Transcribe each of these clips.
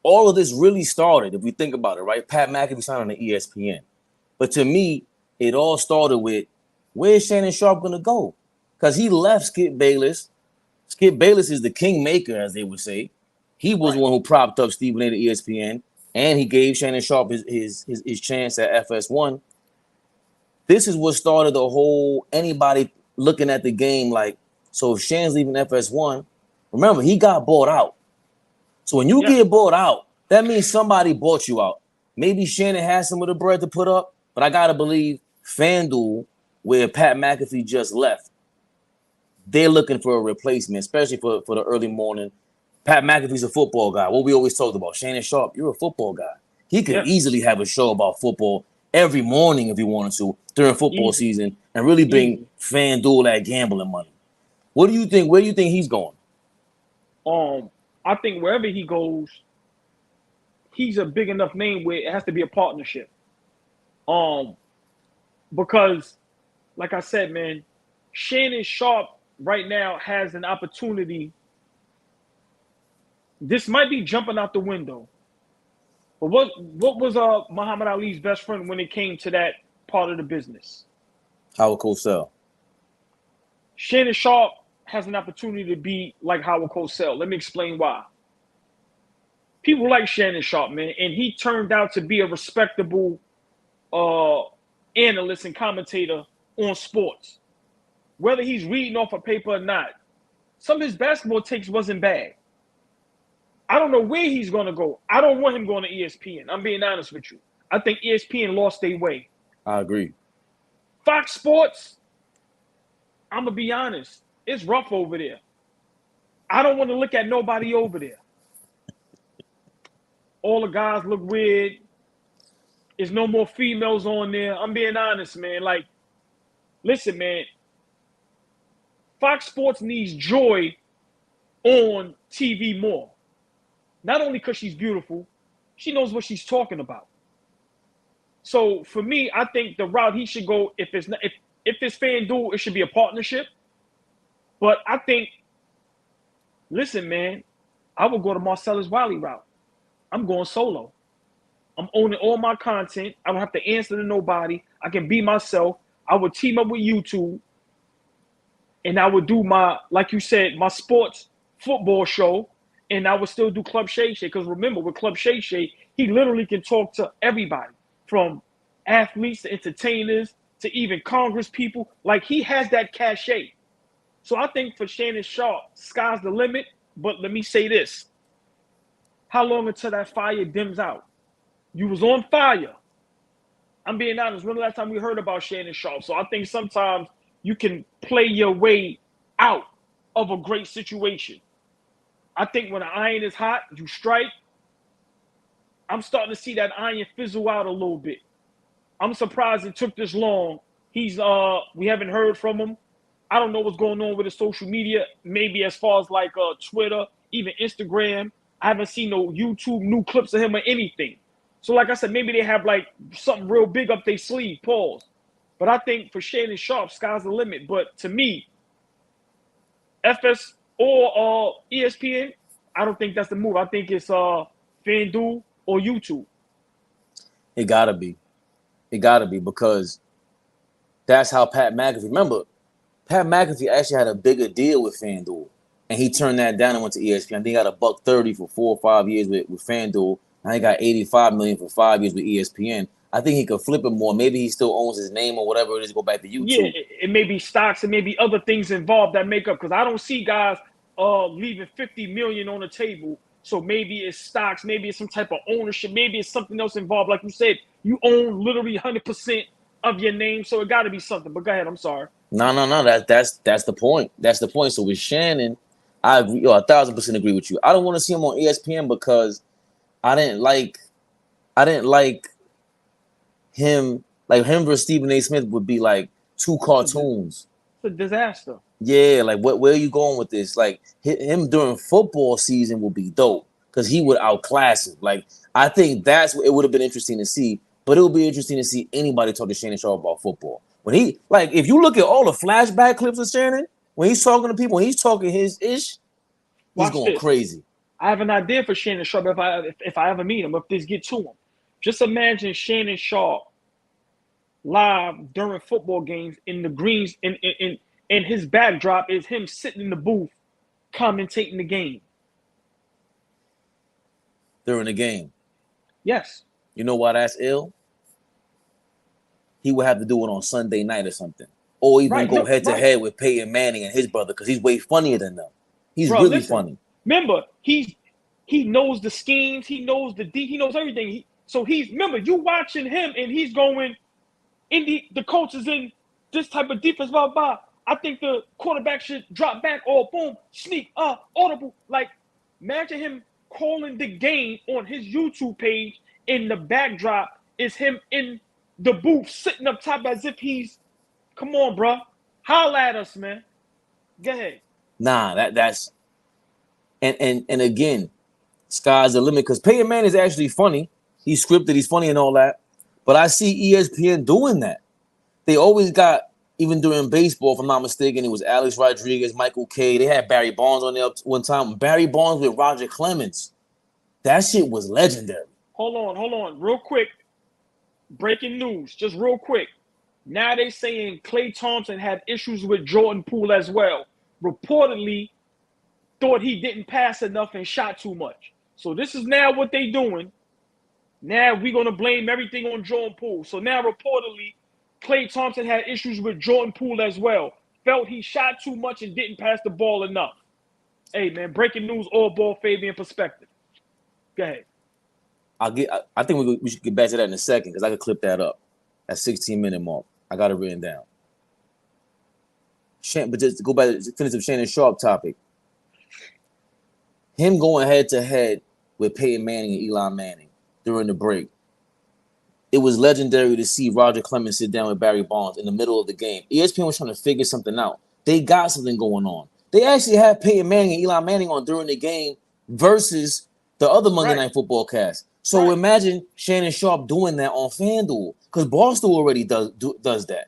all of this really started, if we think about it, right? Pat McAfee signed on the ESPN. But to me, it all started with, where's Shannon Sharpe going to go? Because he left Skip Bayless. Skip Bayless is the kingmaker, as they would say. He was the one who propped up Stephen A. at ESPN, and he gave Shannon Sharpe his chance at FS1. This is what started the whole anybody looking at the game like, so if Shannon's leaving FS1, remember, he got bought out. So when you get bought out, that means somebody bought you out. Maybe Shannon has some of the bread to put up, but I got to believe FanDuel, where Pat McAfee just left, they're looking for a replacement, especially for the early morning. Pat McAfee's a football guy. What we always talked about, Shannon Sharpe, you're a football guy. He could easily have a show about football every morning if he wanted to during football season and really bring FanDuel that gambling money. What do you think? Where do you think he's going? I think wherever he goes, he's a big enough name where it has to be a partnership. Because, like I said, man, Shannon Sharpe right now has an opportunity. This might be jumping out the window. But what was Muhammad Ali's best friend when it came to that part of the business? Howard Cosell. Shannon Sharpe has an opportunity to be like Howard Cosell. Let me explain why. People like Shannon Sharpe, man, and he turned out to be a respectable analyst and commentator on sports. Whether he's reading off a paper or not, some of his basketball takes wasn't bad. I don't know where he's going to go. I don't want him going to ESPN. I'm being honest with you. I think ESPN lost their way. I agree. Fox Sports, I'm going to be honest, it's rough over there. I don't want to look at nobody over there. All the guys look weird. There's no more females on there. I'm being honest, man. Like, listen, man. Fox Sports needs Joy on TV more. Not only because she's beautiful, she knows what she's talking about. So for me, I think the route he should go, if it's FanDuel, it should be a partnership. But I think, listen, man, I would go to Marcellus Wiley route. I'm going solo. I'm owning all my content. I don't have to answer to nobody. I can be myself. I would team up with YouTube. And I would do my, like you said, my sports football show. And I would still do Club Shay Shay. Because remember, with Club Shay Shay, he literally can talk to everybody. From athletes to entertainers to even Congress people. Like, he has that cachet. So I think for Shannon Sharpe, sky's the limit. But let me say this. How long until that fire dims out? You was on fire. I'm being honest. When the last time we heard about Shannon Sharpe? So I think sometimes you can play your way out of a great situation. I think when the iron is hot, you strike. I'm starting to see that iron fizzle out a little bit. I'm surprised it took this long. We haven't heard from him. I don't know what's going on with his social media. Maybe as far as like Twitter, even Instagram. I haven't seen no YouTube new clips of him or anything. So like I said, maybe they have like something real big up their sleeve, pause. But I think for Shannon Sharpe, sky's the limit. But to me, FS or ESPN, I don't think that's the move. I think it's FanDuel or YouTube. It gotta be. It gotta be, because that's how Pat McAfee. Remember, Pat McAfee actually had a bigger deal with FanDuel, and he turned that down and went to ESPN. I think he got $130 for 4 or 5 years with FanDuel. Now he got $85 million for 5 years with ESPN. I think he could flip it more. Maybe he still owns his name or whatever it is. Go back to YouTube. Yeah, it may be stocks and maybe other things involved that make up. Because I don't see guys leaving $50 million on the table. So maybe it's stocks, maybe it's some type of ownership, maybe it's something else involved. Like you said, you own literally 100% of your name, so it got to be something. But go ahead, I'm sorry. No. That's the point. That's the point. So with Shannon, I agree. 1,000% agree with you. I don't want to see him on ESPN because I didn't like him. Like him versus Stephen A. Smith would be like two cartoons. It's a disaster. Yeah, like where are you going with this? Like him during football season will be dope because he would outclass him. Like I think that's what it would have been interesting to see. But it would be interesting to see anybody talk to Shannon Sharpe about football. When he, like, if you look at all the flashback clips of Shannon, when he's talking to people, when he's talking his ish, he's going crazy. I have an idea for Shannon Sharpe if I ever meet him, if this get to him. Just imagine Shannon Sharpe live during football games in the greens, and his backdrop is him sitting in the booth commentating the game. During the game. Yes. You know why that's ill? He would have to do it on Sunday night or something. Or even go head to head with Peyton Manning and his brother, because he's way funnier than them. He's really funny. Remember, he knows the schemes, he knows he knows everything. Remember, you watching him and he's going, the coach is in this type of defense, blah, blah. I think the quarterback should drop back or boom, sneak, audible. Like, imagine him calling the game on his YouTube page, and the backdrop is him in the booth sitting up top as if he's, come on, bro. Holla at us, man. Go ahead. Nah, that's and again, sky's the limit, because Peyton Manning is actually funny. He's scripted, he's funny and all that. But I see ESPN doing that. They always got, even during baseball, if I'm not mistaken, it was Alex Rodriguez, Michael Kay. They had Barry Bonds on there one time. Barry Bonds with Roger Clemens. That shit was legendary. Hold on. Real quick. Breaking news, just real quick. Now they saying Klay Thompson had issues with Jordan Poole as well. Reportedly, thought he didn't pass enough and shot too much. So this is now what they doing. Now we're going to blame everything on Jordan Poole. So now reportedly, Klay Thompson had issues with Jordan Poole as well. Felt he shot too much and didn't pass the ball enough. Hey, man, breaking news, all ball Fabian perspective. Go ahead. I think we should get back to that in a second, because I could clip that up. That 16-minute mark. I got it written down. But just to go back to finish the Shannon Sharpe topic. Him going head-to-head with Peyton Manning and Eli Manning during the break. It was legendary to see Roger Clemens sit down with Barry Bonds in the middle of the game. ESPN was trying to figure something out. They got something going on. They actually had Peyton Manning and Eli Manning on during the game versus the other Monday Night Football cast. So imagine Shannon Sharpe doing that on FanDuel, because Barstool already does that.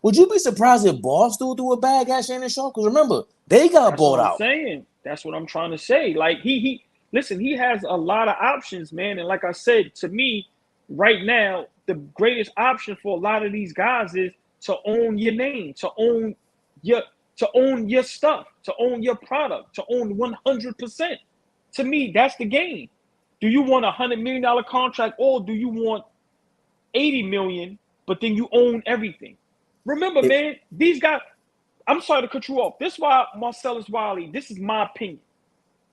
Would you be surprised if Barstool threw a bag at Shannon Sharpe? Because remember, they got bought out. That's what I'm trying to say. Like, listen, he has a lot of options, man. And like I said, to me, right now, the greatest option for a lot of these guys is to own your name, to own your stuff, to own your product, to own 100%. To me, that's the game. Do you want a $100 million contract, or do you want $80 million, but then you own everything? Remember, man, these guys, I'm sorry to cut you off. This is why Marcellus Wiley, this is my opinion.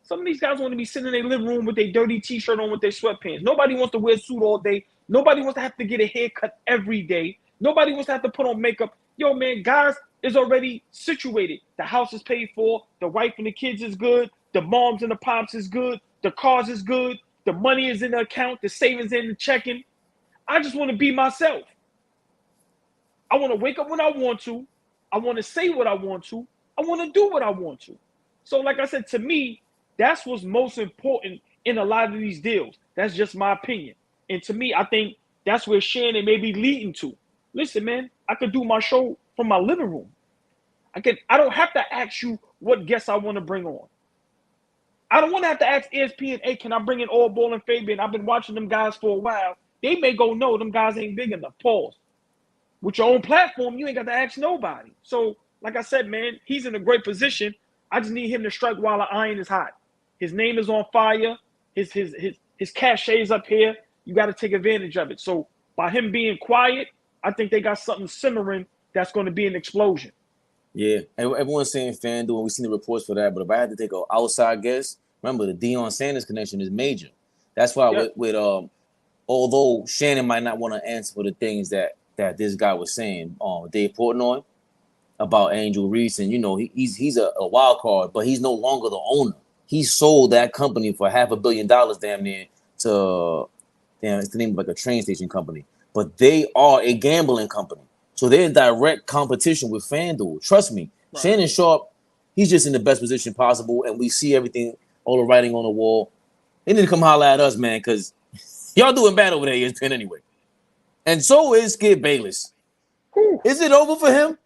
Some of these guys want to be sitting in their living room with their dirty T-shirt on with their sweatpants. Nobody wants to wear a suit all day. Nobody wants to have to get a haircut every day. Nobody wants to have to put on makeup. Yo, man, guys is already situated. The house is paid for. The wife and the kids is good. The moms and the pops is good. The cars is good. The money is in the account. The savings in the checking. I just want to be myself. I want to wake up when I want to. I want to say what I want to. I want to do what I want to. So like I said, to me, that's what's most important in a lot of these deals. That's just my opinion. And to me, I think that's where Shannon may be leading to. Listen, man, I could do my show from my living room. I don't have to ask you what guests I want to bring on. I don't want to have to ask ESPN, hey, can I bring in All Ball and Fabian? I've been watching them guys for a while. They may go, no, them guys ain't big enough. Pause. With your own platform, you ain't got to ask nobody. So, like I said, man, he's in a great position. I just need him to strike while the iron is hot. His name is on fire. His cachet is up here. You got to take advantage of it. So, by him being quiet, I think they got something simmering that's going to be an explosion. Yeah, everyone's saying FanDuel, and we've seen the reports for that. But if I had to take an outside guess, remember the Deion Sanders connection is major. That's why with although Shannon might not want to answer for the things that this guy was saying, Dave Portnoy, about Angel Reese, and he's a wild card, but he's no longer the owner. He sold that company for $500 million, damn near, to it's the name of like a train station company. But they are a gambling company. So they're in direct competition with FanDuel. Trust me, right. Shannon Sharpe, he's just in the best position possible, and we see everything, all the writing on the wall. They need to come holler at us, man, because y'all doing bad over there, ESPN anyway. And so is Skip Bayless. Is it over for him?